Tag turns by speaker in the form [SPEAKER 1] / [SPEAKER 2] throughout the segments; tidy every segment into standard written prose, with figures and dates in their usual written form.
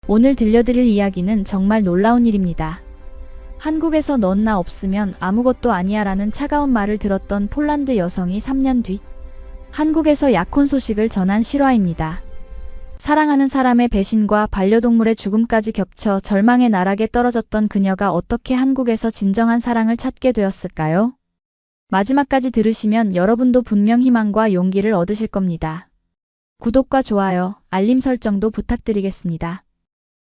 [SPEAKER 1] 오늘 들려드릴 이야기는 정말 놀라운 일입니다. 한국에서 넌 나 없으면 아무것도 아니야 라는 차가운 말을 들었던 폴란드 여성이 3년 뒤 한국에서 약혼 소식을 전한 실화입니다. 사랑하는 사람의 배신과 반려동물의 죽음까지 겹쳐 절망의 나락에 떨어졌던 그녀가 어떻게 한국에서 진정한 사랑을 찾게 되었을까요? 마지막까지 들으시면 여러분도 분명 희망과 용기를 얻으실 겁니다. 구독과 좋아요, 알림 설정도 부탁드리겠습니다.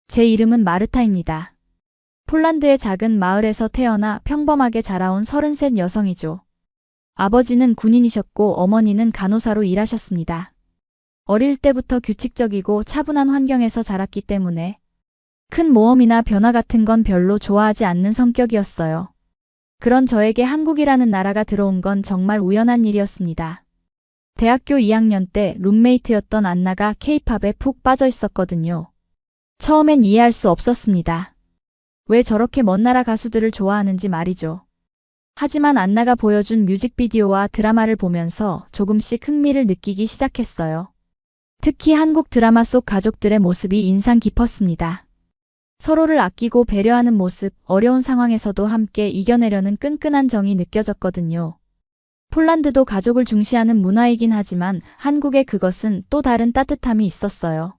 [SPEAKER 1] 제 이름은 마르타입니다. 폴란드의 작은 마을에서 태어나 평범하게 자라온 33 여성이죠. 아버지는 군인이셨고 어머니는 간호사로 일하셨습니다. 어릴 때부터 규칙적이고 차분한 환경에서 자랐기 때문에 큰 모험이나 변화 같은 건 별로 좋아하지 않는 성격이었어요. 그런 저에게 한국이라는 나라가 들어온 건 정말 우연한 일이었습니다. 대학교 2학년 때 룸메이트였던 안나가 케이팝에 푹 빠져 있었거든요. 처음엔 이해할 수 없었습니다. 왜 저렇게 먼 나라 가수들을 좋아하는지 말이죠. 하지만 안나가 보여준 뮤직비디오와 드라마를 보면서 조금씩 흥미를 느끼기 시작했어요. 특히 한국 드라마 속 가족들의 모습이 인상 깊었습니다. 서로를 아끼고 배려하는 모습, 어려운 상황에서도 함께 이겨내려는 끈끈한 정이 느껴졌거든요. 폴란드도 가족을 중시하는 문화이긴 하지만 한국에 그것은 또 다른 따뜻함이 있었어요.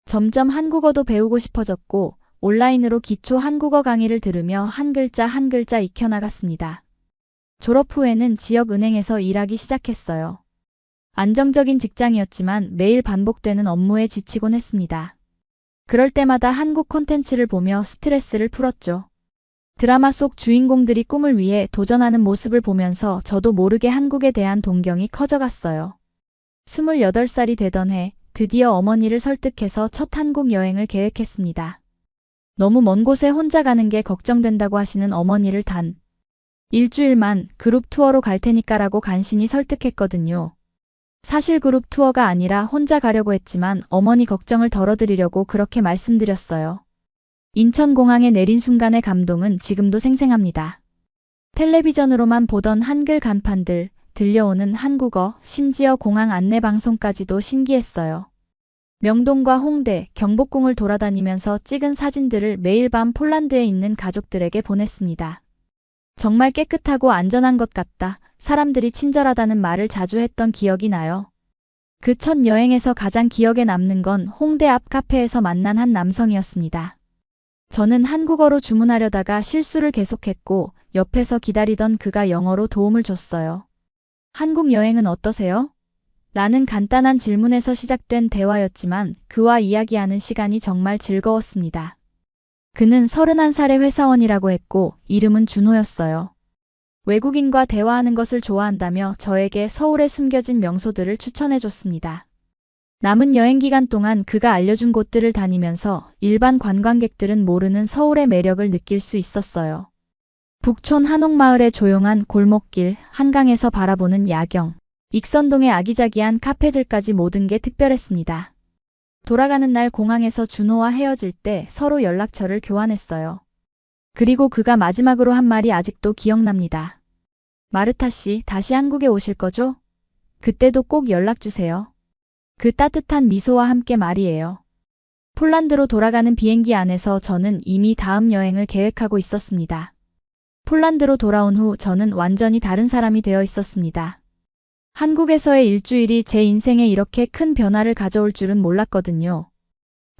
[SPEAKER 1] 점점 한국어도 배우고 싶어졌고 온라인으로 기초 한국어 강의를 들으며 한 글자 한 글자 익혀나갔습니다. 졸업 후에는 지역 은행에서 일하기 시작했어요. 안정적인 직장이었지만 매일 반복되는 업무에 지치곤 했습니다. 그럴 때마다 한국 콘텐츠를 보며 스트레스를 풀었죠. 드라마 속 주인공들이 꿈을 위해 도전하는 모습을 보면서 저도 모르게 한국에 대한 동경이 커져갔어요. 28살이 되던 해 드디어 어머니를 설득해서 첫 한국 여행을 계획했습니다. 너무 먼 곳에 혼자 가는 게 걱정된다고 하시는 어머니를 단 일주일만 그룹 투어로 갈 테니까라고 간신히 설득했거든요. 사실 그룹 투어가 아니라 혼자 가려고 했지만 어머니 걱정을 덜어드리려고 그렇게 말씀드렸어요. 인천공항에 내린 순간의 감동은 지금도 생생합니다. 텔레비전으로만 보던 한글 간판들, 들려오는 한국어, 심지어 공항 안내방송까지도 신기했어요. 명동과 홍대, 경복궁을 돌아다니면서 찍은 사진들을 매일 밤 폴란드에 있는 가족들에게 보냈습니다. 정말 깨끗하고 안전한 것 같다, 사람들이 친절하다는 말을 자주 했던 기억이 나요. 그 첫 여행에서 가장 기억에 남는 건 홍대 앞 카페에서 만난 한 남성이었습니다. 저는 한국어로 주문하려다가 실수를 계속했고 옆에서 기다리던 그가 영어로 도움을 줬어요. 한국 여행은 어떠세요? 라는 간단한 질문에서 시작된 대화였지만 그와 이야기하는 시간이 정말 즐거웠습니다. 그는 31살의 회사원이라고 했고 이름은 준호였어요. 외국인과 대화하는 것을 좋아한다며 저에게 서울에 숨겨진 명소들을 추천해줬습니다. 남은 여행 기간 동안 그가 알려준 곳들을 다니면서 일반 관광객들은 모르는 서울의 매력을 느낄 수 있었어요. 북촌 한옥마을의 조용한 골목길, 한강에서 바라보는 야경, 익선동의 아기자기한 카페들까지 모든 게 특별했습니다. 돌아가는 날 공항에서 준호와 헤어질 때 서로 연락처를 교환했어요. 그리고 그가 마지막으로 한 말이 아직도 기억납니다. 마르타 씨, 다시 한국에 오실 거죠? 그때도 꼭 연락주세요. 그 따뜻한 미소와 함께 말이에요. 폴란드로 돌아가는 비행기 안에서 저는 이미 다음 여행을 계획하고 있었습니다. 폴란드로 돌아온 후 저는 완전히 다른 사람이 되어 있었습니다. 한국에서의 일주일이 제 인생에 이렇게 큰 변화를 가져올 줄은 몰랐거든요.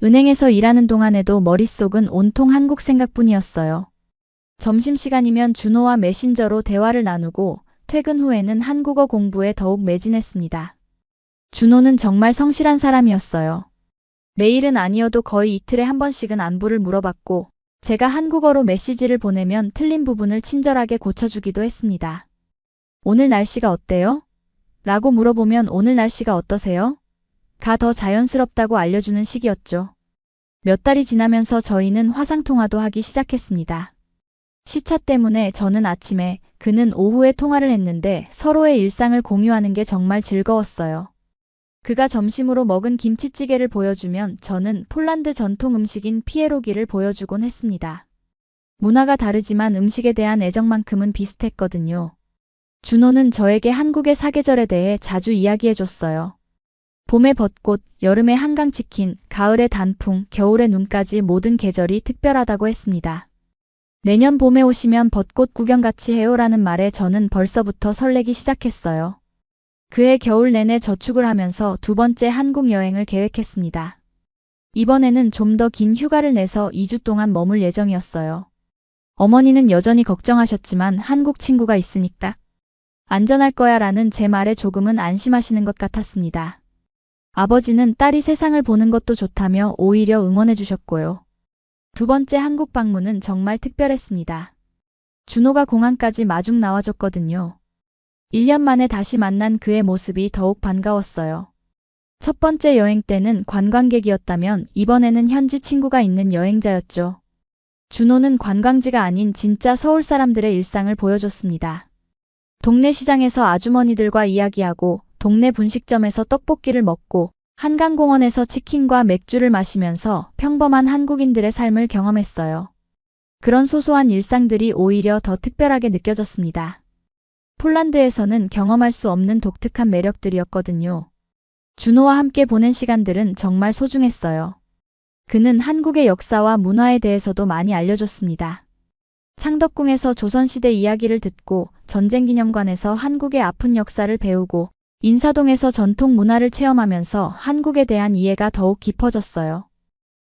[SPEAKER 1] 은행에서 일하는 동안에도 머릿속은 온통 한국 생각뿐이었어요. 점심시간이면 준호와 메신저로 대화를 나누고 퇴근 후에는 한국어 공부에 더욱 매진했습니다. 준호는 정말 성실한 사람이었어요. 매일은 아니어도 거의 이틀에 한 번씩은 안부를 물어봤고 제가 한국어로 메시지를 보내면 틀린 부분을 친절하게 고쳐주기도 했습니다. 오늘 날씨가 어때요? 라고 물어보면 오늘 날씨가 어떠세요? 가 더 자연스럽다고 알려주는 시기였죠. 몇 달이 지나면서 저희는 화상통화도 하기 시작했습니다. 시차 때문에 저는 아침에, 그는 오후에 통화를 했는데 서로의 일상을 공유하는 게 정말 즐거웠어요. 그가 점심으로 먹은 김치찌개를 보여주면 저는 폴란드 전통 음식인 피에로기를 보여주곤 했습니다. 문화가 다르지만 음식에 대한 애정만큼은 비슷했거든요. 준호는 저에게 한국의 사계절에 대해 자주 이야기해줬어요. 봄의 벚꽃, 여름의 한강치킨, 가을의 단풍, 겨울의 눈까지 모든 계절이 특별하다고 했습니다. 내년 봄에 오시면 벚꽃 구경 같이 해요라는 말에 저는 벌써부터 설레기 시작했어요. 그해 겨울 내내 저축을 하면서 두 번째 한국 여행을 계획했습니다. 이번에는 좀 더 긴 휴가를 내서 2주 동안 머물 예정이었어요. 어머니는 여전히 걱정하셨지만 한국 친구가 있으니까 안전할 거야 라는 제 말에 조금은 안심하시는 것 같았습니다. 아버지는 딸이 세상을 보는 것도 좋다며 오히려 응원해 주셨고요. 두 번째 한국 방문은 정말 특별했습니다. 준호가 공항까지 마중 나와줬거든요. 1년 만에 다시 만난 그의 모습이 더욱 반가웠어요. 첫 번째 여행 때는 관광객이었다면 이번에는 현지 친구가 있는 여행자였죠. 준호는 관광지가 아닌 진짜 서울 사람들의 일상을 보여줬습니다. 동네 시장에서 아주머니들과 이야기하고 동네 분식점에서 떡볶이를 먹고 한강공원에서 치킨과 맥주를 마시면서 평범한 한국인들의 삶을 경험했어요. 그런 소소한 일상들이 오히려 더 특별하게 느껴졌습니다. 폴란드에서는 경험할 수 없는 독특한 매력들이었거든요. 준호와 함께 보낸 시간들은 정말 소중했어요. 그는 한국의 역사와 문화에 대해서도 많이 알려줬습니다. 창덕궁에서 조선시대 이야기를 듣고 전쟁기념관에서 한국의 아픈 역사를 배우고 인사동에서 전통 문화를 체험하면서 한국에 대한 이해가 더욱 깊어졌어요.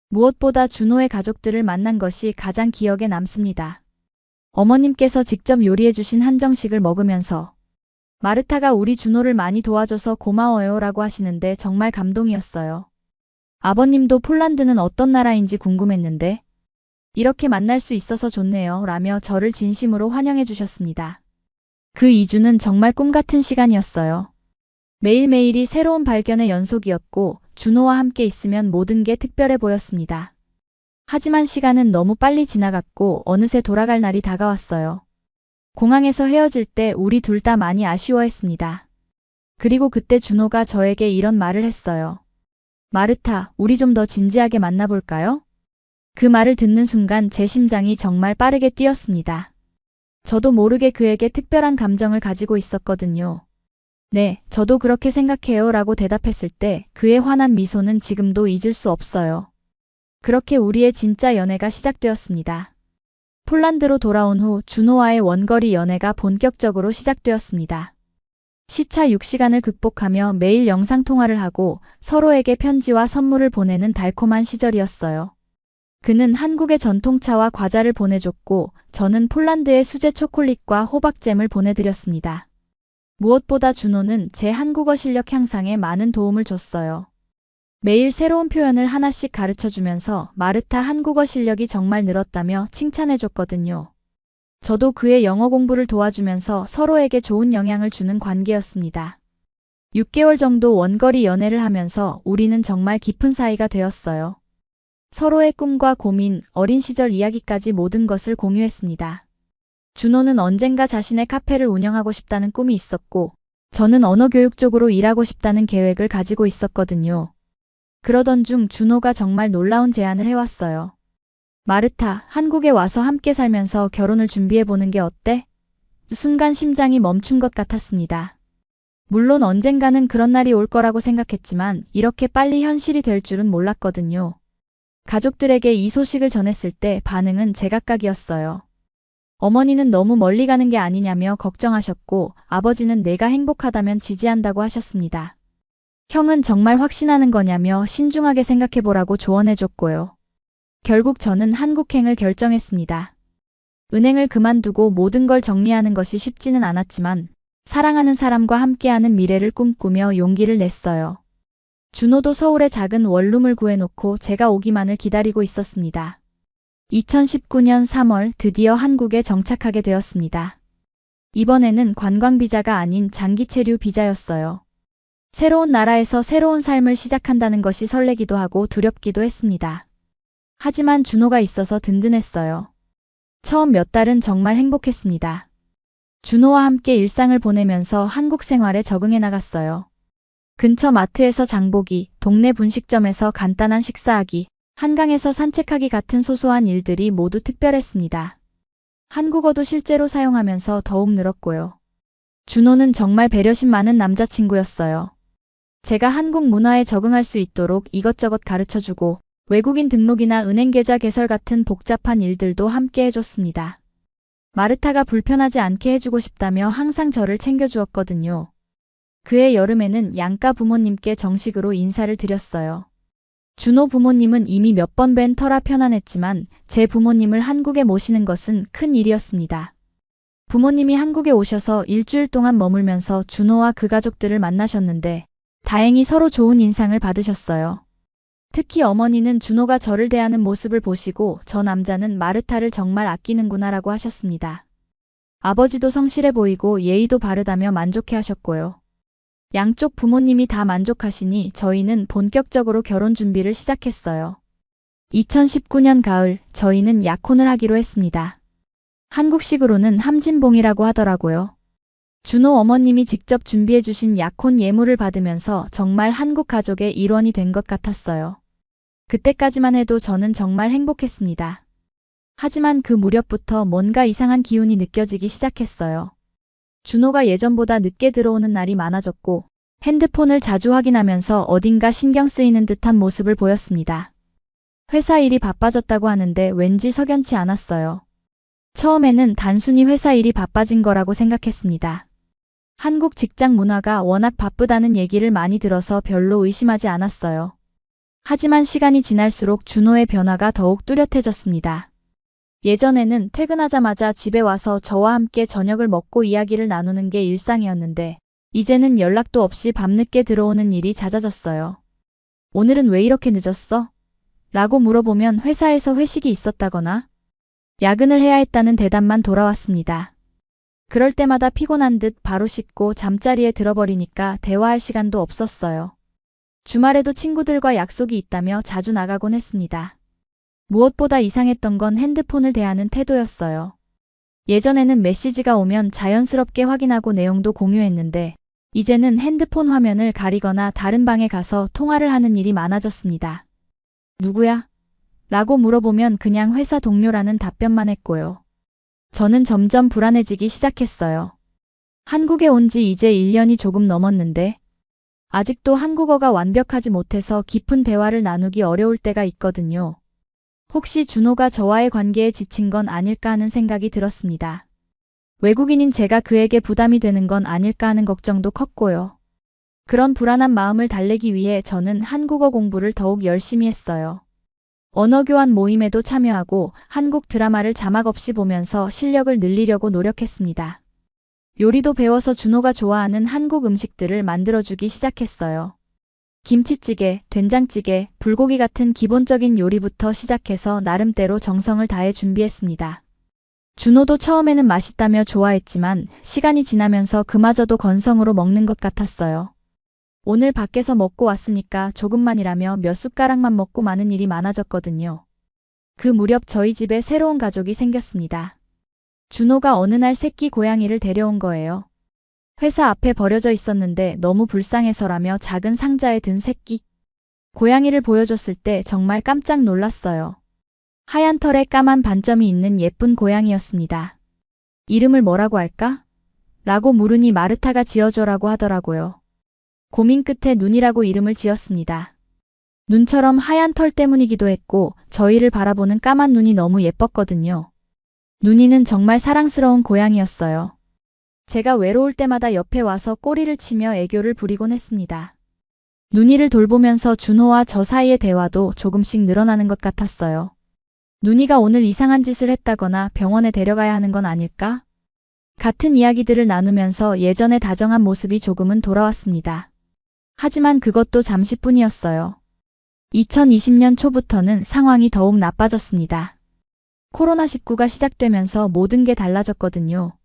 [SPEAKER 1] 무엇보다 준호의 가족들을 만난 것이 가장 기억에 남습니다. 어머님께서 직접 요리해 주신 한정식을 먹으면서 마르타가 우리 준호를 많이 도와줘서 고마워요 라고 하시는데 정말 감동이었어요. 아버님도 폴란드는 어떤 나라인지 궁금했는데 이렇게 만날 수 있어서 좋네요 라며 저를 진심으로 환영해 주셨습니다. 그 2주는 정말 꿈 같은 시간이었어요. 매일매일이 새로운 발견의 연속이었고 준호와 함께 있으면 모든 게 특별해 보였습니다. 하지만 시간은 너무 빨리 지나갔고 어느새 돌아갈 날이 다가왔어요. 공항에서 헤어질 때 우리 둘 다 많이 아쉬워했습니다. 그리고 그때 준호가 저에게 이런 말을 했어요. 마르타, 우리 좀 더 진지하게 만나볼까요? 그 말을 듣는 순간 제 심장이 정말 빠르게 뛰었습니다. 저도 모르게 그에게 특별한 감정을 가지고 있었거든요. 네, 저도 그렇게 생각해요 라고 대답했을 때 그의 환한 미소는 지금도 잊을 수 없어요. 그렇게 우리의 진짜 연애가 시작되었습니다. 폴란드로 돌아온 후 준호와의 원거리 연애가 본격적으로 시작되었습니다. 시차 6시간을 극복하며 매일 영상통화를 하고 서로에게 편지와 선물을 보내는 달콤한 시절이었어요. 그는 한국의 전통차와 과자를 보내줬고 저는 폴란드의 수제 초콜릿과 호박잼을 보내드렸습니다. 무엇보다 준호는 제 한국어 실력 향상에 많은 도움을 줬어요. 매일 새로운 표현을 하나씩 가르쳐주면서 마르타 한국어 실력이 정말 늘었다며 칭찬해줬거든요. 저도 그의 영어 공부를 도와주면서 서로에게 좋은 영향을 주는 관계였습니다. 6개월 정도 원거리 연애를 하면서 우리는 정말 깊은 사이가 되었어요. 서로의 꿈과 고민, 어린 시절 이야기까지 모든 것을 공유했습니다. 준호는 언젠가 자신의 카페를 운영하고 싶다는 꿈이 있었고, 저는 언어 교육 쪽으로 일하고 싶다는 계획을 가지고 있었거든요. 그러던 중 준호가 정말 놀라운 제안을 해왔어요. 마르타, 한국에 와서 함께 살면서 결혼을 준비해보는 게 어때? 순간 심장이 멈춘 것 같았습니다. 물론 언젠가는 그런 날이 올 거라고 생각했지만 이렇게 빨리 현실이 될 줄은 몰랐거든요. 가족들에게 이 소식을 전했을 때 반응은 제각각이었어요. 어머니는 너무 멀리 가는 게 아니냐며 걱정하셨고 아버지는 내가 행복하다면 지지한다고 하셨습니다. 형은 정말 확신하는 거냐며 신중하게 생각해보라고 조언해줬고요. 결국 저는 한국행을 결정했습니다. 은행을 그만두고 모든 걸 정리하는 것이 쉽지는 않았지만 사랑하는 사람과 함께하는 미래를 꿈꾸며 용기를 냈어요. 준호도 서울에 작은 원룸을 구해놓고 제가 오기만을 기다리고 있었습니다. 2019년 3월 드디어 한국에 정착하게 되었습니다. 이번에는 관광비자가 아닌 장기 체류 비자였어요. 새로운 나라에서 새로운 삶을 시작한다는 것이 설레기도 하고 두렵기도 했습니다. 하지만 준호가 있어서 든든했어요. 처음 몇 달은 정말 행복했습니다. 준호와 함께 일상을 보내면서 한국 생활에 적응해 나갔어요. 근처 마트에서 장보기, 동네 분식점에서 간단한 식사하기, 한강에서 산책하기 같은 소소한 일들이 모두 특별했습니다. 한국어도 실제로 사용하면서 더욱 늘었고요. 준호는 정말 배려심 많은 남자친구였어요. 제가 한국 문화에 적응할 수 있도록 이것저것 가르쳐주고 외국인 등록이나 은행 계좌 개설 같은 복잡한 일들도 함께 해줬습니다. 마르타가 불편하지 않게 해주고 싶다며 항상 저를 챙겨주었거든요. 그해 여름에는 양가 부모님께 정식으로 인사를 드렸어요. 준호 부모님은 이미 몇 번 뵌 터라 편안했지만 제 부모님을 한국에 모시는 것은 큰 일이었습니다. 부모님이 한국에 오셔서 일주일 동안 머물면서 준호와 그 가족들을 만나셨는데 다행히 서로 좋은 인상을 받으셨어요. 특히 어머니는 준호가 저를 대하는 모습을 보시고 저 남자는 마르타를 정말 아끼는구나라고 하셨습니다. 아버지도 성실해 보이고 예의도 바르다며 만족해 하셨고요. 양쪽 부모님이 다 만족하시니 저희는 본격적으로 결혼 준비를 시작했어요. 2019년 가을 저희는 약혼을 하기로 했습니다. 한국식으로는 함진봉이라고 하더라고요. 준호 어머님이 직접 준비해 주신 약혼 예물을 받으면서 정말 한국 가족의 일원이 된 것 같았어요. 그때까지만 해도 저는 정말 행복했습니다. 하지만 그 무렵부터 뭔가 이상한 기운이 느껴지기 시작했어요. 준호가 예전보다 늦게 들어오는 날이 많아졌고 핸드폰을 자주 확인하면서 어딘가 신경 쓰이는 듯한 모습을 보였습니다. 회사 일이 바빠졌다고 하는데 왠지 석연치 않았어요. 처음에는 단순히 회사 일이 바빠진 거라고 생각했습니다. 한국 직장 문화가 워낙 바쁘다는 얘기를 많이 들어서 별로 의심하지 않았어요. 하지만 시간이 지날수록 준호의 변화가 더욱 뚜렷해졌습니다. 예전에는 퇴근하자마자 집에 와서 저와 함께 저녁을 먹고 이야기를 나누는 게 일상이었는데 이제는 연락도 없이 밤늦게 들어오는 일이 잦아졌어요. 오늘은 왜 이렇게 늦었어? 라고 물어보면 회사에서 회식이 있었다거나 야근을 해야 했다는 대답만 돌아왔습니다. 그럴 때마다 피곤한 듯 바로 씻고 잠자리에 들어버리니까 대화할 시간도 없었어요. 주말에도 친구들과 약속이 있다며 자주 나가곤 했습니다. 무엇보다 이상했던 건 핸드폰을 대하는 태도였어요. 예전에는 메시지가 오면 자연스럽게 확인하고 내용도 공유했는데 이제는 핸드폰 화면을 가리거나 다른 방에 가서 통화를 하는 일이 많아졌습니다. 누구야? 라고 물어보면 그냥 회사 동료라는 답변만 했고요. 저는 점점 불안해지기 시작했어요. 한국에 온 지 이제 1년이 조금 넘었는데 아직도 한국어가 완벽하지 못해서 깊은 대화를 나누기 어려울 때가 있거든요. 혹시 준호가 저와의 관계에 지친 건 아닐까 하는 생각이 들었습니다. 외국인인 제가 그에게 부담이 되는 건 아닐까 하는 걱정도 컸고요. 그런 불안한 마음을 달래기 위해 저는 한국어 공부를 더욱 열심히 했어요. 언어교환 모임에도 참여하고 한국 드라마를 자막 없이 보면서 실력을 늘리려고 노력했습니다. 요리도 배워서 준호가 좋아하는 한국 음식들을 만들어주기 시작했어요. 김치찌개, 된장찌개, 불고기 같은 기본적인 요리부터 시작해서 나름대로 정성을 다해 준비했습니다. 준호도 처음에는 맛있다며 좋아했지만 시간이 지나면서 그마저도 건성으로 먹는 것 같았어요. 오늘 밖에서 먹고 왔으니까 조금만이라며 몇 숟가락만 먹고 마는 일이 많아졌거든요. 그 무렵 저희 집에 새로운 가족이 생겼습니다. 준호가 어느 날 새끼 고양이를 데려온 거예요. 회사 앞에 버려져 있었는데 너무 불쌍해서라며 작은 상자에 든 새끼 고양이를 보여줬을 때 정말 깜짝 놀랐어요. 하얀 털에 까만 반점이 있는 예쁜 고양이였습니다. 이름을 뭐라고 할까? 라고 물으니 마르타가 지어줘라고 하더라고요. 고민 끝에 눈이라고 이름을 지었습니다. 눈처럼 하얀 털 때문이기도 했고 저희를 바라보는 까만 눈이 너무 예뻤거든요. 눈이는 정말 사랑스러운 고양이였어요. 제가 외로울 때마다 옆에 와서 꼬리를 치며 애교를 부리곤 했습니다. 눈이를 돌보면서 준호와 저 사이의 대화도 조금씩 늘어나는 것 같았어요. 눈이가 오늘 이상한 짓을 했다거나 병원에 데려가야 하는 건 아닐까? 같은 이야기들을 나누면서 예전의 다정한 모습이 조금은 돌아왔습니다. 하지만 그것도 잠시뿐이었어요. 2020년 초부터는 상황이 더욱 나빠졌습니다. 코로나19가 시작되면서 모든 게 달라졌거든요.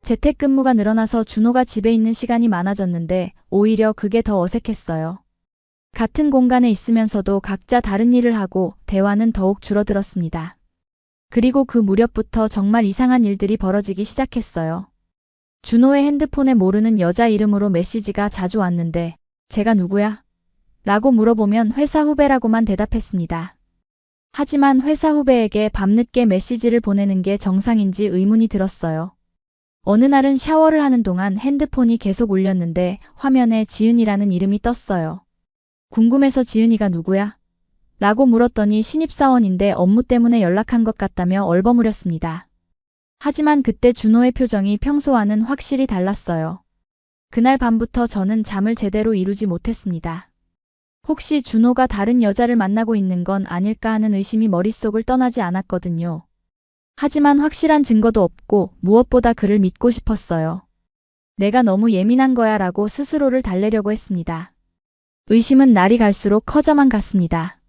[SPEAKER 1] 재택근무가 늘어나서 준호가 집에 있는 시간이 많아졌는데 오히려 그게 더 어색했어요. 같은 공간에 있으면서도 각자 다른 일을 하고 대화는 더욱 줄어들었습니다. 그리고 그 무렵부터 정말 이상한 일들이 벌어지기 시작했어요. 준호의 핸드폰에 모르는 여자 이름으로 메시지가 자주 왔는데 제가 누구야? 라고 물어보면 회사 후배라고만 대답했습니다. 하지만 회사 후배에게 밤늦게 메시지를 보내는 게 정상인지 의문이 들었어요. 어느 날은 샤워를 하는 동안 핸드폰이 계속 울렸는데 화면에 지은이라는 이름이 떴어요. 궁금해서 지은이가 누구야? 라고 물었더니 신입사원인데 업무 때문에 연락한 것 같다며 얼버무렸습니다. 하지만 그때 준호의 표정이 평소와는 확실히 달랐어요. 그날 밤부터 저는 잠을 제대로 이루지 못했습니다. 혹시 준호가 다른 여자를 만나고 있는 건 아닐까 하는 의심이 머릿속을 떠나지 않았거든요. 하지만 확실한 증거도 없고 무엇보다 그를 믿고 싶었어요. 내가 너무 예민한 거야 라고 스스로를 달래려고 했습니다. 의심은 날이 갈수록 커져만 갔습니다.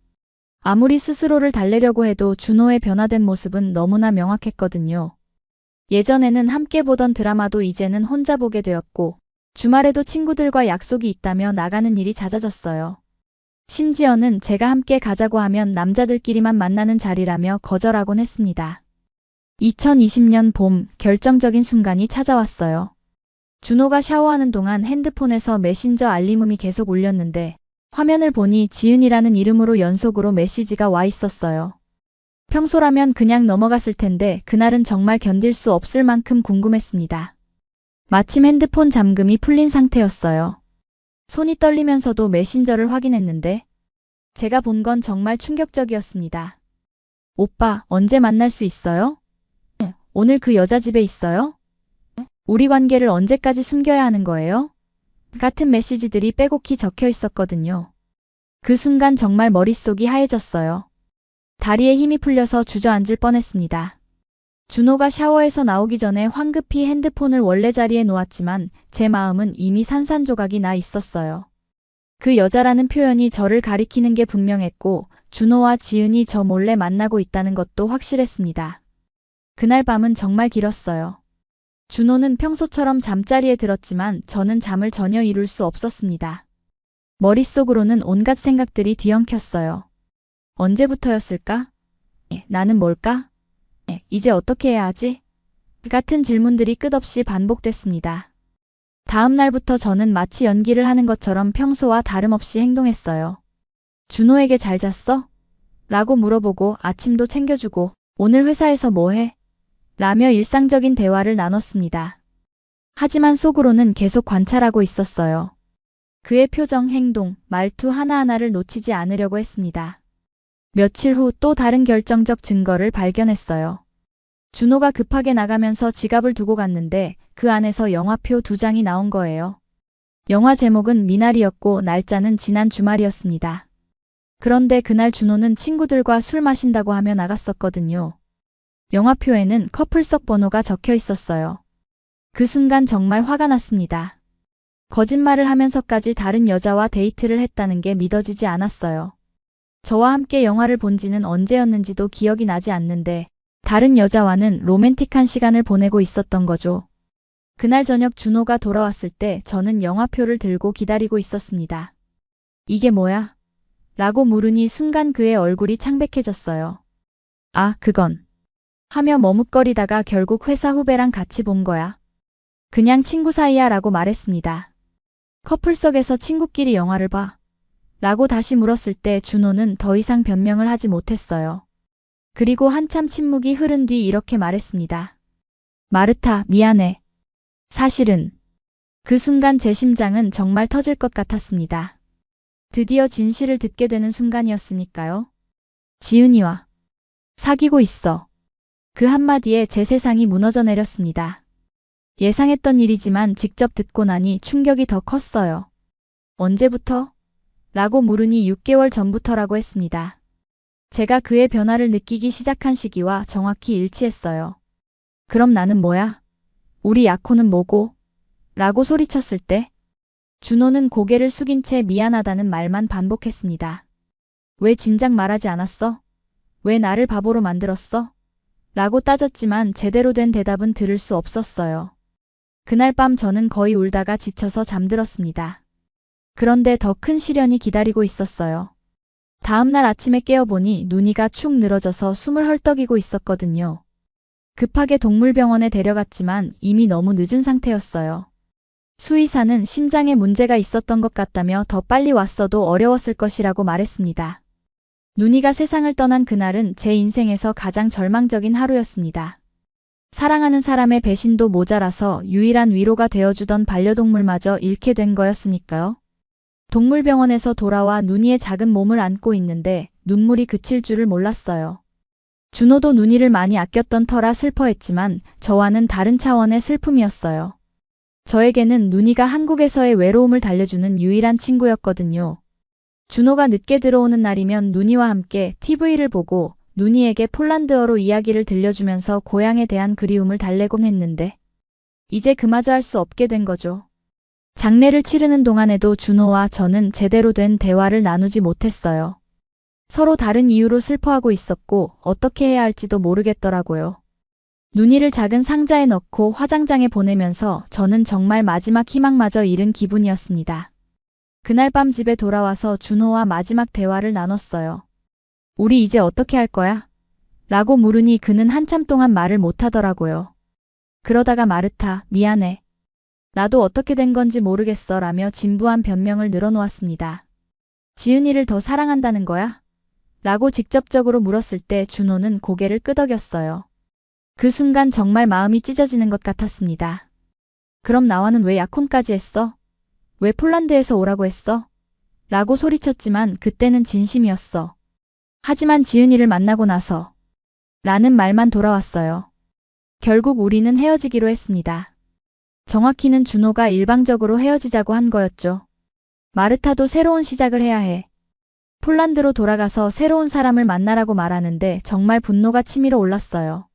[SPEAKER 1] 아무리 스스로를 달래려고 해도 준호의 변화된 모습은 너무나 명확했거든요. 예전에는 함께 보던 드라마도 이제는 혼자 보게 되었고 주말에도 친구들과 약속이 있다며 나가는 일이 잦아졌어요. 심지어는 제가 함께 가자고 하면 남자들끼리만 만나는 자리라며 거절하곤 했습니다. 2020년 봄 결정적인 순간이 찾아왔어요. 준호가 샤워하는 동안 핸드폰에서 메신저 알림음이 계속 울렸는데 화면을 보니 지은이라는 이름으로 연속으로 메시지가 와 있었어요. 평소라면 그냥 넘어갔을 텐데 그날은 정말 견딜 수 없을 만큼 궁금했습니다. 마침 핸드폰 잠금이 풀린 상태였어요. 손이 떨리면서도 메신저를 확인했는데 제가 본 건 정말 충격적이었습니다. 오빠, 언제 만날 수 있어요? 오늘 그 여자 집에 있어요? 우리 관계를 언제까지 숨겨야 하는 거예요? 같은 메시지들이 빼곡히 적혀 있었거든요. 그 순간 정말 머릿속이 하얘졌어요. 다리에 힘이 풀려서 주저앉을 뻔했습니다. 준호가 샤워에서 나오기 전에 황급히 핸드폰을 원래 자리에 놓았지만 제 마음은 이미 산산조각이 나 있었어요. 그 여자라는 표현이 저를 가리키는 게 분명했고 준호와 지은이 저 몰래 만나고 있다는 것도 확실했습니다. 그날 밤은 정말 길었어요. 준호는 평소처럼 잠자리에 들었지만 저는 잠을 전혀 이룰 수 없었습니다. 머릿속으로는 온갖 생각들이 뒤엉켰어요. 언제부터였을까? 나는 뭘까? 이제 어떻게 해야 하지? 같은 질문들이 끝없이 반복됐습니다. 다음 날부터 저는 마치 연기를 하는 것처럼 평소와 다름없이 행동했어요. 준호에게 잘 잤어? 라고 물어보고 아침도 챙겨주고 오늘 회사에서 뭐 해? 라며 일상적인 대화를 나눴습니다. 하지만 속으로는 계속 관찰하고 있었어요. 그의 표정, 행동, 말투 하나하나를 놓치지 않으려고 했습니다. 며칠 후 또 다른 결정적 증거를 발견했어요. 준호가 급하게 나가면서 지갑을 두고 갔는데 그 안에서 영화표 2장이 나온 거예요. 영화 제목은 미나리였고 날짜는 지난 주말이었습니다. 그런데 그날 준호는 친구들과 술 마신다고 하며 나갔었거든요. 영화표에는 커플석 번호가 적혀 있었어요. 그 순간 정말 화가 났습니다. 거짓말을 하면서까지 다른 여자와 데이트를 했다는 게 믿어지지 않았어요. 저와 함께 영화를 본 지는 언제였는지도 기억이 나지 않는데 다른 여자와는 로맨틱한 시간을 보내고 있었던 거죠. 그날 저녁 준호가 돌아왔을 때 저는 영화표를 들고 기다리고 있었습니다. 이게 뭐야? 라고 물으니 순간 그의 얼굴이 창백해졌어요. 아, 그건. 하며 머뭇거리다가 결국 회사 후배랑 같이 본 거야. 그냥 친구 사이야 라고 말했습니다. 커플석에서 친구끼리 영화를 봐. 라고 다시 물었을 때 준호는 더 이상 변명을 하지 못했어요. 그리고 한참 침묵이 흐른 뒤 이렇게 말했습니다. 마르타, 미안해. 사실은. 그 순간 제 심장은 정말 터질 것 같았습니다. 드디어 진실을 듣게 되는 순간이었으니까요. 지은이와 사귀고 있어. 그 한마디에 제 세상이 무너져 내렸습니다. 예상했던 일이지만 직접 듣고 나니 충격이 더 컸어요. 언제부터? 라고 물으니 6개월 전부터라고 했습니다. 제가 그의 변화를 느끼기 시작한 시기와 정확히 일치했어요. 그럼 나는 뭐야? 우리 약혼은 뭐고? 라고 소리쳤을 때 준호는 고개를 숙인 채 미안하다는 말만 반복했습니다. 왜 진작 말하지 않았어? 왜 나를 바보로 만들었어? 라고 따졌지만 제대로 된 대답은 들을 수 없었어요. 그날 밤 저는 거의 울다가 지쳐서 잠들었습니다. 그런데 더 큰 시련이 기다리고 있었어요. 다음 날 아침에 깨어보니 눈이가 축 늘어져서 숨을 헐떡이고 있었거든요. 급하게 동물병원에 데려갔지만 이미 너무 늦은 상태였어요. 수의사는 심장에 문제가 있었던 것 같다며 더 빨리 왔어도 어려웠을 것이라고 말했습니다. 눈이가 세상을 떠난 그날은 제 인생에서 가장 절망적인 하루였습니다. 사랑하는 사람의 배신도 모자라서 유일한 위로가 되어주던 반려동물마저 잃게 된 거였으니까요. 동물병원에서 돌아와 누니의 작은 몸을 안고 있는데 눈물이 그칠 줄을 몰랐어요. 준호도 누니를 많이 아꼈던 터라 슬퍼했지만 저와는 다른 차원의 슬픔이었어요. 저에게는 누니가 한국에서의 외로움을 달래주는 유일한 친구였거든요. 준호가 늦게 들어오는 날이면 누니와 함께 TV를 보고 누니에게 폴란드어로 이야기를 들려주면서 고향에 대한 그리움을 달래곤 했는데 이제 그마저 할 수 없게 된 거죠. 장례를 치르는 동안에도 준호와 저는 제대로 된 대화를 나누지 못했어요. 서로 다른 이유로 슬퍼하고 있었고 어떻게 해야 할지도 모르겠더라고요. 누니를 작은 상자에 넣고 화장장에 보내면서 저는 정말 마지막 희망마저 잃은 기분이었습니다. 그날 밤 집에 돌아와서 준호와 마지막 대화를 나눴어요. 우리 이제 어떻게 할 거야? 라고 물으니 그는 한참 동안 말을 못하더라고요. 그러다가 마르타, 미안해. 나도 어떻게 된 건지 모르겠어 라며 진부한 변명을 늘어놓았습니다. 지은이를 더 사랑한다는 거야? 라고 직접적으로 물었을 때 준호는 고개를 끄덕였어요. 그 순간 정말 마음이 찢어지는 것 같았습니다. 그럼 나와는 왜 약혼까지 했어? 왜 폴란드에서 오라고 했어? 라고 소리쳤지만 그때는 진심이었어. 하지만 지은이를 만나고 나서 라는 말만 돌아왔어요. 결국 우리는 헤어지기로 했습니다. 정확히는 준호가 일방적으로 헤어지자고 한 거였죠. 마르타도 새로운 시작을 해야 해. 폴란드로 돌아가서 새로운 사람을 만나라고 말하는데 정말 분노가 치밀어 올랐어요.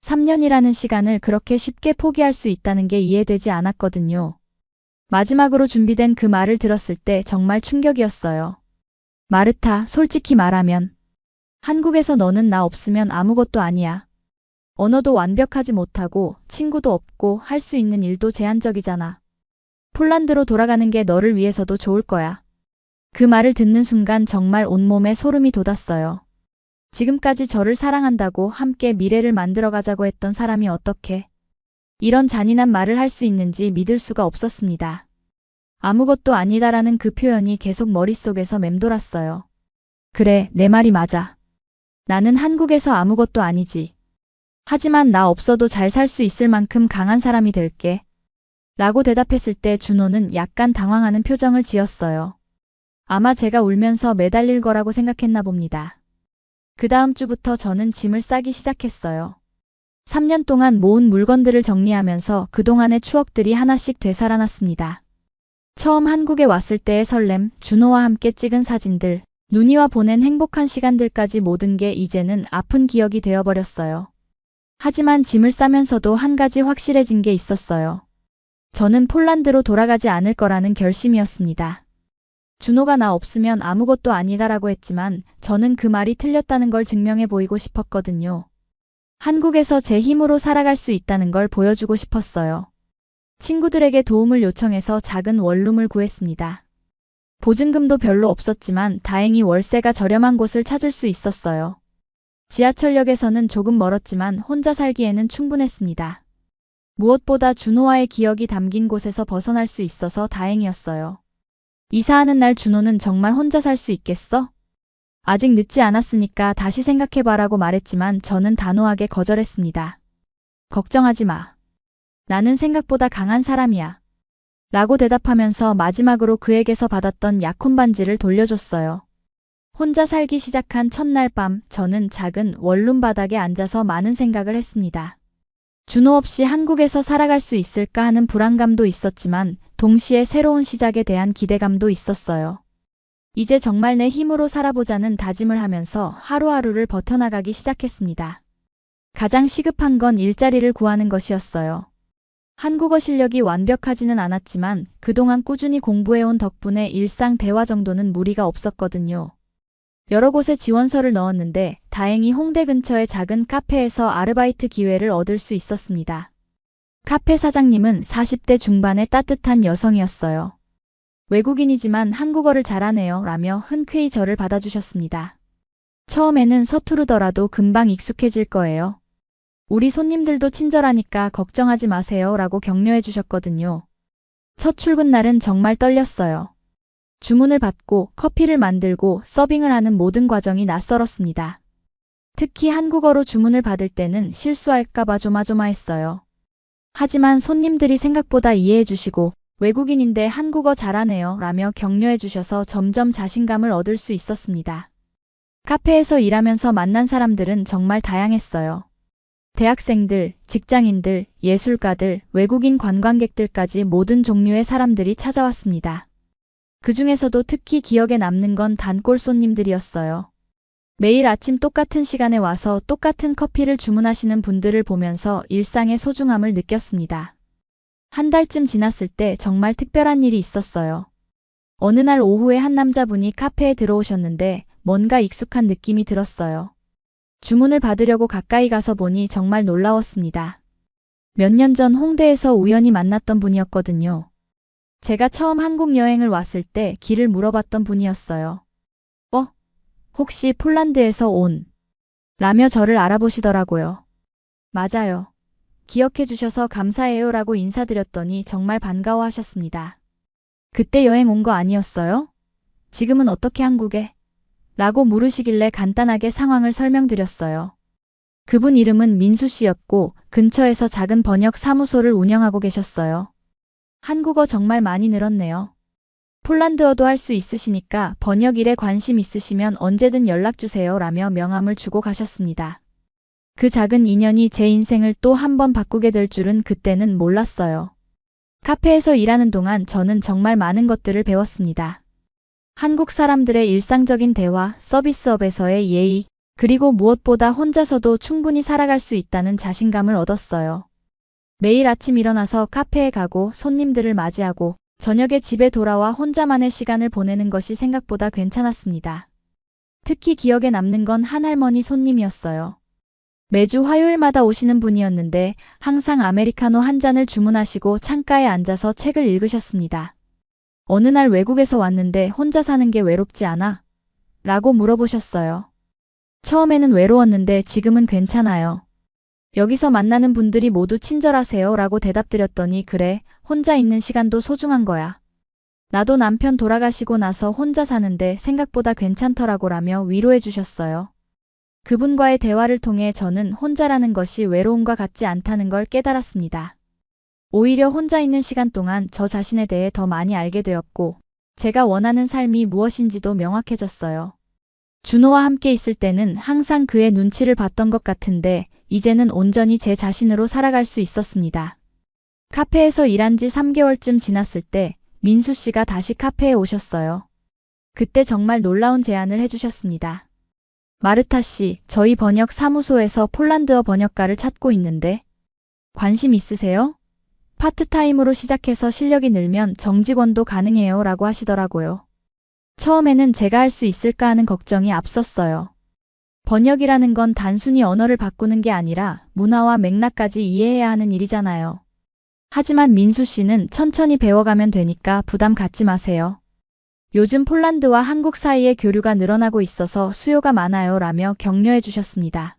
[SPEAKER 1] 3년이라는 시간을 그렇게 쉽게 포기할 수 있다는 게 이해되지 않았거든요. 마지막으로 준비된 그 말을 들었을 때 정말 충격이었어요. 마르타, 솔직히 말하면 한국에서 너는 나 없으면 아무것도 아니야. 언어도 완벽하지 못하고 친구도 없고 할 수 있는 일도 제한적이잖아. 폴란드로 돌아가는 게 너를 위해서도 좋을 거야. 그 말을 듣는 순간 정말 온몸에 소름이 돋았어요. 지금까지 저를 사랑한다고 함께 미래를 만들어가자고 했던 사람이 어떻게 이런 잔인한 말을 할 수 있는지 믿을 수가 없었습니다. 아무것도 아니다라는 그 표현이 계속 머릿속에서 맴돌았어요. 그래, 내 말이 맞아. 나는 한국에서 아무것도 아니지. 하지만 나 없어도 잘 살 수 있을 만큼 강한 사람이 될게. 라고 대답했을 때 준호는 약간 당황하는 표정을 지었어요. 아마 제가 울면서 매달릴 거라고 생각했나 봅니다. 그 다음 주부터 저는 짐을 싸기 시작했어요. 3년 동안 모은 물건들을 정리하면서 그동안의 추억들이 하나씩 되살아났습니다. 처음 한국에 왔을 때의 설렘, 준호와 함께 찍은 사진들, 누니와 보낸 행복한 시간들까지 모든 게 이제는 아픈 기억이 되어버렸어요. 하지만 짐을 싸면서도 한 가지 확실해진 게 있었어요. 저는 폴란드로 돌아가지 않을 거라는 결심이었습니다. 준호가 나 없으면 아무것도 아니다라고 했지만 저는 그 말이 틀렸다는 걸 증명해 보이고 싶었거든요. 한국에서 제 힘으로 살아갈 수 있다는 걸 보여주고 싶었어요. 친구들에게 도움을 요청해서 작은 원룸을 구했습니다. 보증금도 별로 없었지만 다행히 월세가 저렴한 곳을 찾을 수 있었어요. 지하철역에서는 조금 멀었지만 혼자 살기에는 충분했습니다. 무엇보다 준호와의 기억이 담긴 곳에서 벗어날 수 있어서 다행이었어요. 이사하는 날 준호는 정말 혼자 살 수 있겠어? 아직 늦지 않았으니까 다시 생각해봐라고 말했지만 저는 단호하게 거절했습니다. 걱정하지 마. 나는 생각보다 강한 사람이야. 라고 대답하면서 마지막으로 그에게서 받았던 약혼 반지를 돌려줬어요. 혼자 살기 시작한 첫날 밤 저는 작은 원룸 바닥에 앉아서 많은 생각을 했습니다. 준호 없이 한국에서 살아갈 수 있을까 하는 불안감도 있었지만 동시에 새로운 시작에 대한 기대감도 있었어요. 이제 정말 내 힘으로 살아보자는 다짐을 하면서 하루하루를 버텨나가기 시작했습니다. 가장 시급한 건 일자리를 구하는 것이었어요. 한국어 실력이 완벽하지는 않았지만 그동안 꾸준히 공부해온 덕분에 일상 대화 정도는 무리가 없었거든요. 여러 곳에 지원서를 넣었는데 다행히 홍대 근처의 작은 카페에서 아르바이트 기회를 얻을 수 있었습니다. 카페 사장님은 40대 중반의 따뜻한 여성이었어요. 외국인이지만 한국어를 잘하네요 라며 흔쾌히 저를 받아주셨습니다. 처음에는 서투르더라도 금방 익숙해질 거예요. 우리 손님들도 친절하니까 걱정하지 마세요 라고 격려해 주셨거든요. 첫 출근 날은 정말 떨렸어요. 주문을 받고 커피를 만들고 서빙을 하는 모든 과정이 낯설었습니다. 특히 한국어로 주문을 받을 때는 실수할까봐 조마조마했어요. 하지만 손님들이 생각보다 이해해 주시고 외국인인데 한국어 잘하네요 라며 격려해 주셔서 점점 자신감을 얻을 수 있었습니다. 카페에서 일하면서 만난 사람들은 정말 다양했어요. 대학생들, 직장인들, 예술가들, 외국인 관광객들까지 모든 종류의 사람들이 찾아왔습니다. 그 중에서도 특히 기억에 남는 건 단골 손님들이었어요. 매일 아침 똑같은 시간에 와서 똑같은 커피를 주문하시는 분들을 보면서 일상의 소중함을 느꼈습니다. 한 달쯤 지났을 때 정말 특별한 일이 있었어요. 어느 날 오후에 한 남자분이 카페에 들어오셨는데 뭔가 익숙한 느낌이 들었어요. 주문을 받으려고 가까이 가서 보니 정말 놀라웠습니다. 몇 년 전 홍대에서 우연히 만났던 분이었거든요. 제가 처음 한국 여행을 왔을 때 길을 물어봤던 분이었어요. 혹시 폴란드에서 온? 라며 저를 알아보시더라고요. 맞아요. 기억해 주셔서 감사해요 라고 인사드렸더니 정말 반가워하셨습니다. 그때 여행 온 거 아니었어요? 지금은 어떻게 한국에? 라고 물으시길래 간단하게 상황을 설명드렸어요. 그분 이름은 민수 씨였고 근처에서 작은 번역 사무소를 운영하고 계셨어요. 한국어 정말 많이 늘었네요. 폴란드어도 할 수 있으시니까 번역 일에 관심 있으시면 언제든 연락주세요 라며 명함을 주고 가셨습니다. 그 작은 인연이 제 인생을 또 한 번 바꾸게 될 줄은 그때는 몰랐어요. 카페에서 일하는 동안 저는 정말 많은 것들을 배웠습니다. 한국 사람들의 일상적인 대화, 서비스업에서의 예의, 그리고 무엇보다 혼자서도 충분히 살아갈 수 있다는 자신감을 얻었어요. 매일 아침 일어나서 카페에 가고 손님들을 맞이하고 저녁에 집에 돌아와 혼자만의 시간을 보내는 것이 생각보다 괜찮았습니다. 특히 기억에 남는 건 한 할머니 손님이었어요. 매주 화요일마다 오시는 분이었는데 항상 아메리카노 한 잔을 주문하시고 창가에 앉아서 책을 읽으셨습니다. 어느 날 외국에서 왔는데 혼자 사는 게 외롭지 않아? 라고 물어보셨어요. 처음에는 외로웠는데 지금은 괜찮아요. 여기서 만나는 분들이 모두 친절하세요 라고 대답드렸더니 그래, 혼자 있는 시간도 소중한 거야. 나도 남편 돌아가시고 나서 혼자 사는데 생각보다 괜찮더라고 라며 위로해 주셨어요. 그분과의 대화를 통해 저는 혼자라는 것이 외로움과 같지 않다는 걸 깨달았습니다. 오히려 혼자 있는 시간 동안 저 자신에 대해 더 많이 알게 되었고 제가 원하는 삶이 무엇인지도 명확해졌어요. 준호와 함께 있을 때는 항상 그의 눈치를 봤던 것 같은데 이제는 온전히 제 자신으로 살아갈 수 있었습니다. 카페에서 일한 지 3개월쯤 지났을 때 민수 씨가 다시 카페에 오셨어요. 그때 정말 놀라운 제안을 해주셨습니다. 마르타 씨, 저희 번역 사무소에서 폴란드어 번역가를 찾고 있는데 관심 있으세요? 파트타임으로 시작해서 실력이 늘면 정직원도 가능해요 라고 하시더라고요. 처음에는 제가 할 수 있을까 하는 걱정이 앞섰어요. 번역이라는 건 단순히 언어를 바꾸는 게 아니라 문화와 맥락까지 이해해야 하는 일이잖아요. 하지만 민수 씨는 천천히 배워가면 되니까 부담 갖지 마세요. 요즘 폴란드와 한국 사이의 교류가 늘어나고 있어서 수요가 많아요 라며 격려해 주셨습니다.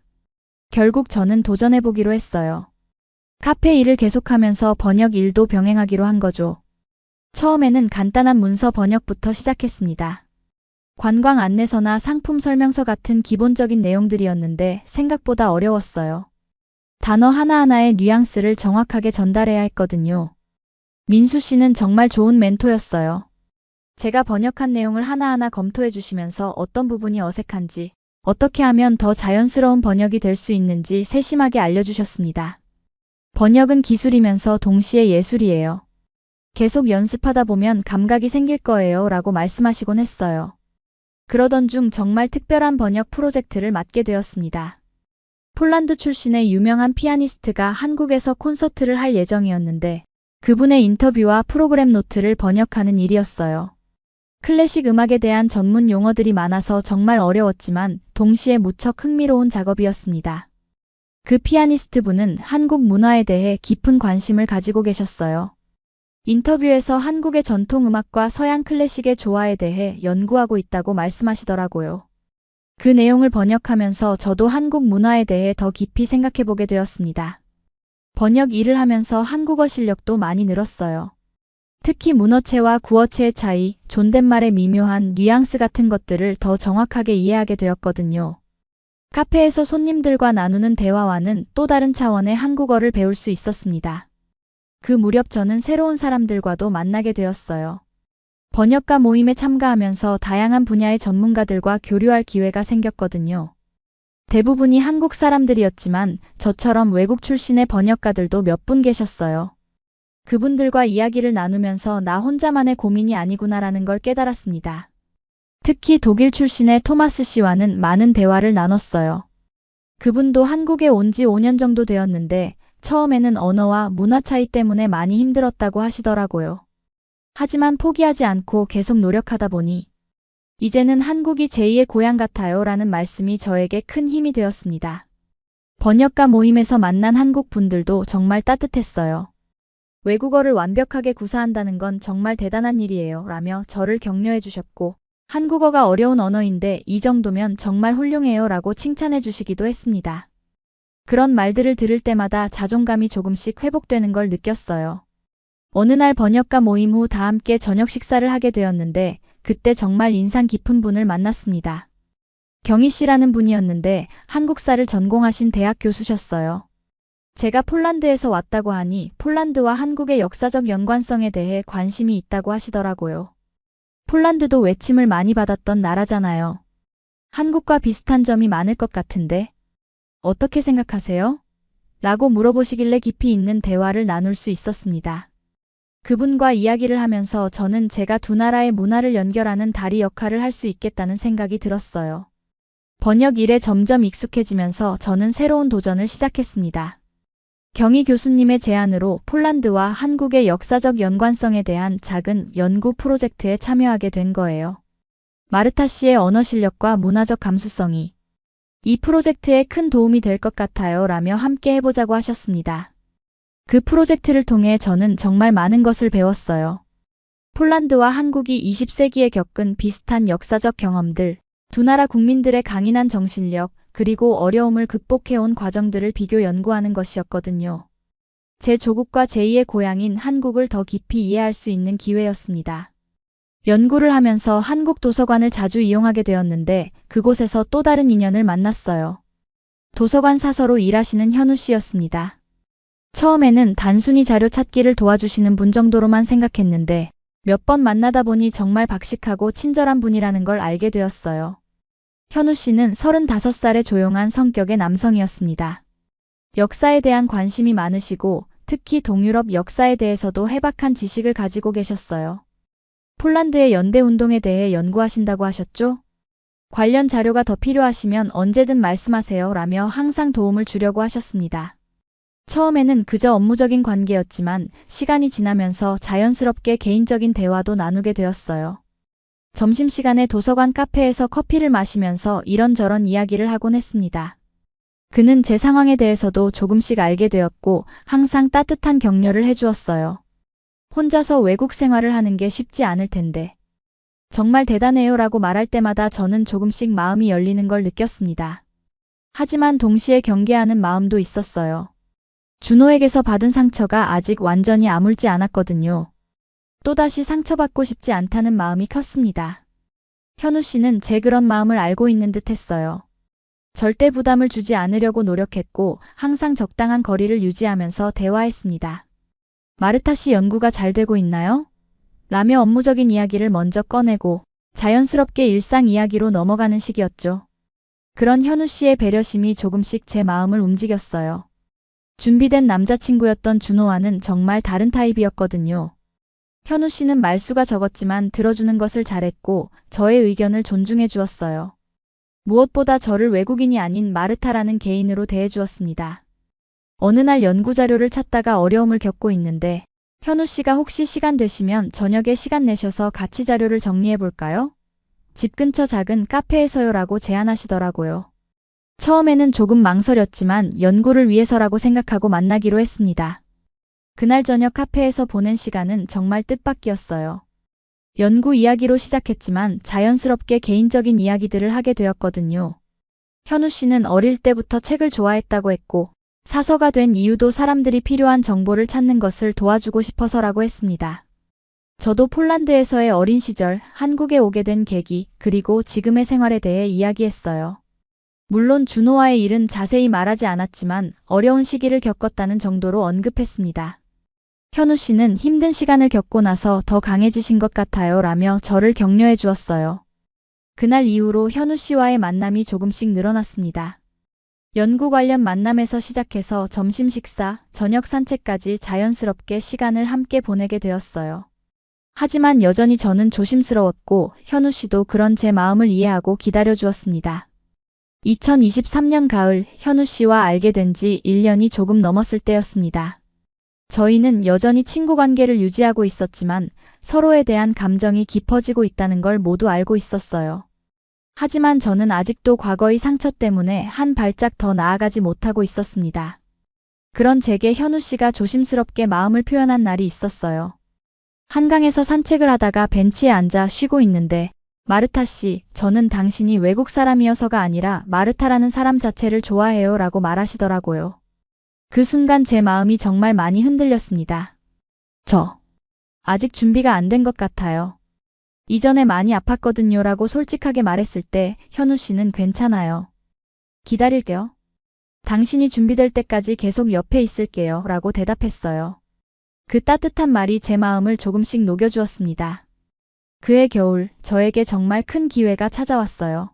[SPEAKER 1] 결국 저는 도전해보기로 했어요. 카페 일을 계속하면서 번역 일도 병행하기로 한 거죠. 처음에는 간단한 문서 번역부터 시작했습니다. 관광 안내서나 상품 설명서 같은 기본적인 내용들이었는데 생각보다 어려웠어요. 단어 하나하나의 뉘앙스를 정확하게 전달해야 했거든요. 민수 씨는 정말 좋은 멘토였어요. 제가 번역한 내용을 하나하나 검토해 주시면서 어떤 부분이 어색한지, 어떻게 하면 더 자연스러운 번역이 될 수 있는지 세심하게 알려주셨습니다. 번역은 기술이면서 동시에 예술이에요. 계속 연습하다 보면 감각이 생길 거예요 라고 말씀하시곤 했어요. 그러던 중 정말 특별한 번역 프로젝트를 맡게 되었습니다. 폴란드 출신의 유명한 피아니스트가 한국에서 콘서트를 할 예정이었는데 그분의 인터뷰와 프로그램 노트를 번역하는 일이었어요. 클래식 음악에 대한 전문 용어들이 많아서 정말 어려웠지만 동시에 무척 흥미로운 작업이었습니다. 그 피아니스트 분은 한국 문화에 대해 깊은 관심을 가지고 계셨어요. 인터뷰에서 한국의 전통 음악과 서양 클래식의 조화에 대해 연구하고 있다고 말씀하시더라고요. 그 내용을 번역하면서 저도 한국 문화에 대해 더 깊이 생각해보게 되었습니다. 번역 일을 하면서 한국어 실력도 많이 늘었어요. 특히 문어체와 구어체의 차이, 존댓말의 미묘한 뉘앙스 같은 것들을 더 정확하게 이해하게 되었거든요. 카페에서 손님들과 나누는 대화와는 또 다른 차원의 한국어를 배울 수 있었습니다. 그 무렵 저는 새로운 사람들과도 만나게 되었어요. 번역가 모임에 참가하면서 다양한 분야의 전문가들과 교류할 기회가 생겼거든요. 대부분이 한국 사람들이었지만 저처럼 외국 출신의 번역가들도 몇 분 계셨어요. 그분들과 이야기를 나누면서 나 혼자만의 고민이 아니구나라는 걸 깨달았습니다. 특히 독일 출신의 토마스 씨와는 많은 대화를 나눴어요. 그분도 한국에 온 지 5년 정도 되었는데 처음에는 언어와 문화 차이 때문에 많이 힘들었다고 하시더라고요. 하지만 포기하지 않고 계속 노력하다 보니 이제는 한국이 제2의 고향 같아요 라는 말씀이 저에게 큰 힘이 되었습니다. 번역가 모임에서 만난 한국 분들도 정말 따뜻했어요. 외국어를 완벽하게 구사한다는 건 정말 대단한 일이에요 라며 저를 격려해 주셨고 한국어가 어려운 언어인데 이 정도면 정말 훌륭해요 라고 칭찬해 주시기도 했습니다. 그런 말들을 들을 때마다 자존감이 조금씩 회복되는 걸 느꼈어요. 어느 날 번역가 모임 후 다 함께 저녁 식사를 하게 되었는데 그때 정말 인상 깊은 분을 만났습니다. 경희 씨라는 분이었는데 한국사를 전공하신 대학 교수셨어요. 제가 폴란드에서 왔다고 하니 폴란드와 한국의 역사적 연관성에 대해 관심이 있다고 하시더라고요. 폴란드도 외침을 많이 받았던 나라잖아요. 한국과 비슷한 점이 많을 것 같은데 어떻게 생각하세요? 라고 물어보시길래 깊이 있는 대화를 나눌 수 있었습니다. 그분과 이야기를 하면서 저는 제가 두 나라의 문화를 연결하는 다리 역할을 할 수 있겠다는 생각이 들었어요. 번역 일에 점점 익숙해지면서 저는 새로운 도전을 시작했습니다. 경희 교수님의 제안으로 폴란드와 한국의 역사적 연관성에 대한 작은 연구 프로젝트에 참여하게 된 거예요. 마르타 씨의 언어 실력과 문화적 감수성이 이 프로젝트에 큰 도움이 될 것 같아요 라며 함께 해보자고 하셨습니다. 그 프로젝트를 통해 저는 정말 많은 것을 배웠어요. 폴란드와 한국이 20세기에 겪은 비슷한 역사적 경험들, 두 나라 국민들의 강인한 정신력, 그리고 어려움을 극복해온 과정들을 비교 연구하는 것이었거든요. 제 조국과 제2의 고향인 한국을 더 깊이 이해할 수 있는 기회였습니다. 연구를 하면서 한국 도서관을 자주 이용하게 되었는데 그곳에서 또 다른 인연을 만났어요. 도서관 사서로 일하시는 현우 씨였습니다. 처음에는 단순히 자료 찾기를 도와주시는 분 정도로만 생각했는데 몇 번 만나다 보니 정말 박식하고 친절한 분이라는 걸 알게 되었어요. 현우 씨는 35살의 조용한 성격의 남성이었습니다. 역사에 대한 관심이 많으시고 특히 동유럽 역사에 대해서도 해박한 지식을 가지고 계셨어요. 폴란드의 연대운동에 대해 연구하신다고 하셨죠? 관련 자료가 더 필요하시면 언제든 말씀하세요 라며 항상 도움을 주려고 하셨습니다. 처음에는 그저 업무적인 관계였지만 시간이 지나면서 자연스럽게 개인적인 대화도 나누게 되었어요. 점심시간에 도서관 카페에서 커피를 마시면서 이런저런 이야기를 하곤 했습니다. 그는 제 상황에 대해서도 조금씩 알게 되었고 항상 따뜻한 격려를 해주었어요. 혼자서 외국 생활을 하는 게 쉽지 않을 텐데 정말 대단해요 라고 말할 때마다 저는 조금씩 마음이 열리는 걸 느꼈습니다. 하지만 동시에 경계하는 마음도 있었어요. 준호에게서 받은 상처가 아직 완전히 아물지 않았거든요. 또다시 상처받고 싶지 않다는 마음이 컸습니다. 현우 씨는 제 그런 마음을 알고 있는 듯 했어요. 절대 부담을 주지 않으려고 노력했고 항상 적당한 거리를 유지하면서 대화했습니다. 마르타 씨 연구가 잘 되고 있나요? 라며 업무적인 이야기를 먼저 꺼내고 자연스럽게 일상 이야기로 넘어가는 시기였죠. 그런 현우 씨의 배려심이 조금씩 제 마음을 움직였어요. 준비된 남자친구였던 준호와는 정말 다른 타입이었거든요. 현우 씨는 말수가 적었지만 들어주는 것을 잘했고 저의 의견을 존중해 주었어요. 무엇보다 저를 외국인이 아닌 마르타라는 개인으로 대해 주었습니다. 어느 날 연구 자료를 찾다가 어려움을 겪고 있는데 현우 씨가 혹시 시간 되시면 저녁에 시간 내셔서 같이 자료를 정리해 볼까요? 집 근처 작은 카페에서요 라고 제안하시더라고요. 처음에는 조금 망설였지만 연구를 위해서라고 생각하고 만나기로 했습니다. 그날 저녁 카페에서 보낸 시간은 정말 뜻밖이었어요. 연구 이야기로 시작했지만 자연스럽게 개인적인 이야기들을 하게 되었거든요. 현우 씨는 어릴 때부터 책을 좋아했다고 했고 사서가 된 이유도 사람들이 필요한 정보를 찾는 것을 도와주고 싶어서라고 했습니다. 저도 폴란드에서의 어린 시절, 한국에 오게 된 계기, 그리고 지금의 생활에 대해 이야기했어요. 물론 준호와의 일은 자세히 말하지 않았지만 어려운 시기를 겪었다는 정도로 언급했습니다. 현우 씨는 힘든 시간을 겪고 나서 더 강해지신 것 같아요 라며 저를 격려해 주었어요. 그날 이후로 현우 씨와의 만남이 조금씩 늘어났습니다. 연구 관련 만남에서 시작해서 점심 식사, 저녁 산책까지 자연스럽게 시간을 함께 보내게 되었어요. 하지만 여전히 저는 조심스러웠고 현우 씨도 그런 제 마음을 이해하고 기다려 주었습니다. 2023년 가을 현우 씨와 알게 된 지 1년이 조금 넘었을 때였습니다. 저희는 여전히 친구 관계를 유지하고 있었지만 서로에 대한 감정이 깊어지고 있다는 걸 모두 알고 있었어요. 하지만 저는 아직도 과거의 상처 때문에 한 발짝 더 나아가지 못하고 있었습니다. 그런 제게 현우 씨가 조심스럽게 마음을 표현한 날이 있었어요. 한강에서 산책을 하다가 벤치에 앉아 쉬고 있는데 마르타 씨, 저는 당신이 외국 사람이어서가 아니라 마르타라는 사람 자체를 좋아해요 라고 말하시더라고요. 그 순간 제 마음이 정말 많이 흔들렸습니다. 저 아직 준비가 안 된 것 같아요. 이전에 많이 아팠거든요 라고 솔직하게 말했을 때 현우 씨는 괜찮아요. 기다릴게요. 당신이 준비될 때까지 계속 옆에 있을게요 라고 대답했어요. 그 따뜻한 말이 제 마음을 조금씩 녹여주었습니다. 그해 겨울 저에게 정말 큰 기회가 찾아왔어요.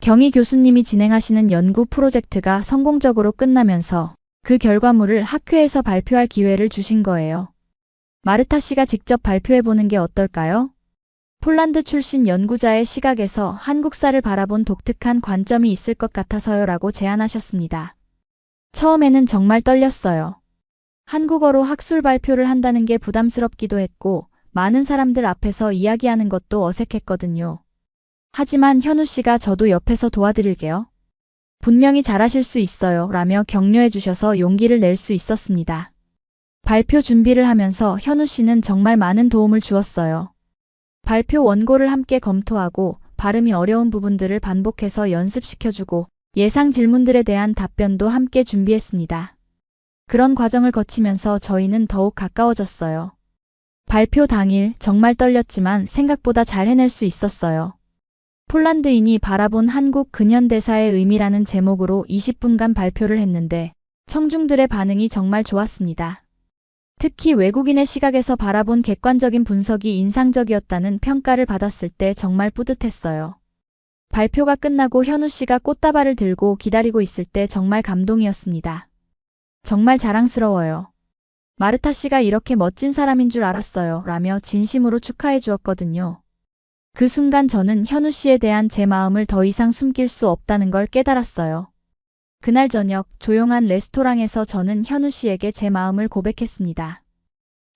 [SPEAKER 1] 경희 교수님이 진행하시는 연구 프로젝트가 성공적으로 끝나면서 그 결과물을 학회에서 발표할 기회를 주신 거예요. 마르타 씨가 직접 발표해보는 게 어떨까요? 폴란드 출신 연구자의 시각에서 한국사를 바라본 독특한 관점이 있을 것 같아서요 라고 제안하셨습니다. 처음에는 정말 떨렸어요. 한국어로 학술 발표를 한다는 게 부담스럽기도 했고 많은 사람들 앞에서 이야기하는 것도 어색했거든요. 하지만 현우 씨가 저도 옆에서 도와드릴게요. 분명히 잘하실 수 있어요 라며 격려해 주셔서 용기를 낼 수 있었습니다. 발표 준비를 하면서 현우 씨는 정말 많은 도움을 주었어요. 발표 원고를 함께 검토하고 발음이 어려운 부분들을 반복해서 연습시켜주고 예상 질문들에 대한 답변도 함께 준비했습니다. 그런 과정을 거치면서 저희는 더욱 가까워졌어요. 발표 당일 정말 떨렸지만 생각보다 잘 해낼 수 있었어요. 폴란드인이 바라본 한국 근현대사의 의미라는 제목으로 20분간 발표를 했는데 청중들의 반응이 정말 좋았습니다. 특히 외국인의 시각에서 바라본 객관적인 분석이 인상적이었다는 평가를 받았을 때 정말 뿌듯했어요. 발표가 끝나고 현우 씨가 꽃다발을 들고 기다리고 있을 때 정말 감동이었습니다. 정말 자랑스러워요. 마르타 씨가 이렇게 멋진 사람인 줄 알았어요 라며 진심으로 축하해 주었거든요. 그 순간 저는 현우 씨에 대한 제 마음을 더 이상 숨길 수 없다는 걸 깨달았어요. 그날 저녁 조용한 레스토랑에서 저는 현우 씨에게 제 마음을 고백했습니다.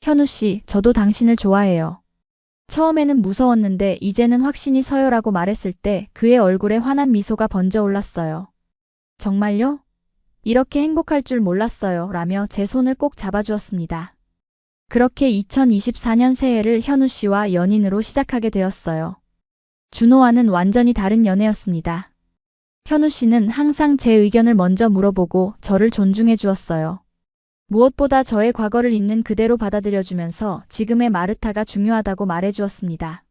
[SPEAKER 1] 현우 씨, 저도 당신을 좋아해요. 처음에는 무서웠는데 이제는 확신이 서요라고 말했을 때 그의 얼굴에 환한 미소가 번져 올랐어요. 정말요? 이렇게 행복할 줄 몰랐어요 라며 제 손을 꼭 잡아주었습니다. 그렇게 2024년 새해를 현우 씨와 연인으로 시작하게 되었어요. 준호와는 완전히 다른 연애였습니다. 현우 씨는 항상 제 의견을 먼저 물어보고 저를 존중해 주었어요. 무엇보다 저의 과거를 있는 그대로 받아들여주면서 지금의 마르타가 중요하다고 말해 주었습니다.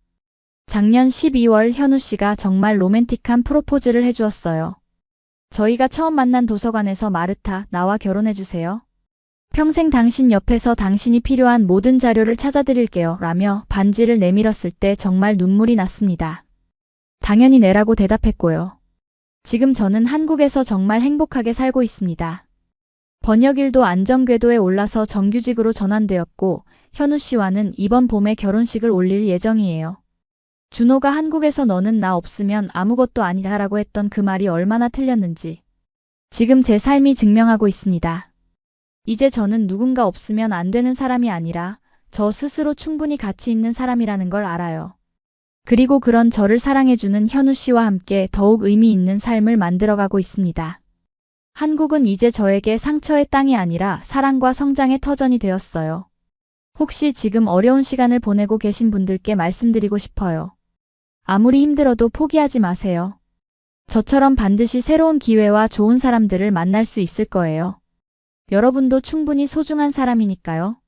[SPEAKER 1] 작년 12월 현우 씨가 정말 로맨틱한 프로포즈를 해주었어요. 저희가 처음 만난 도서관에서 마르타, 나와 결혼해 주세요. 평생 당신 옆에서 당신이 필요한 모든 자료를 찾아드릴게요 라며 반지를 내밀었을 때 정말 눈물이 났습니다. 당연히 내라고 대답했고요. 지금 저는 한국에서 정말 행복하게 살고 있습니다. 번역일도 안전궤도에 올라서 정규직으로 전환되었고 현우 씨와는 이번 봄에 결혼식을 올릴 예정이에요. 준호가 한국에서 너는 나 없으면 아무것도 아니다 라고 했던 그 말이 얼마나 틀렸는지 지금 제 삶이 증명하고 있습니다. 이제 저는 누군가 없으면 안 되는 사람이 아니라 저 스스로 충분히 가치 있는 사람이라는 걸 알아요. 그리고 그런 저를 사랑해주는 현우 씨와 함께 더욱 의미 있는 삶을 만들어가고 있습니다. 한국은 이제 저에게 상처의 땅이 아니라 사랑과 성장의 터전이 되었어요. 혹시 지금 어려운 시간을 보내고 계신 분들께 말씀드리고 싶어요. 아무리 힘들어도 포기하지 마세요. 저처럼 반드시 새로운 기회와 좋은 사람들을 만날 수 있을 거예요. 여러분도 충분히 소중한 사람이니까요.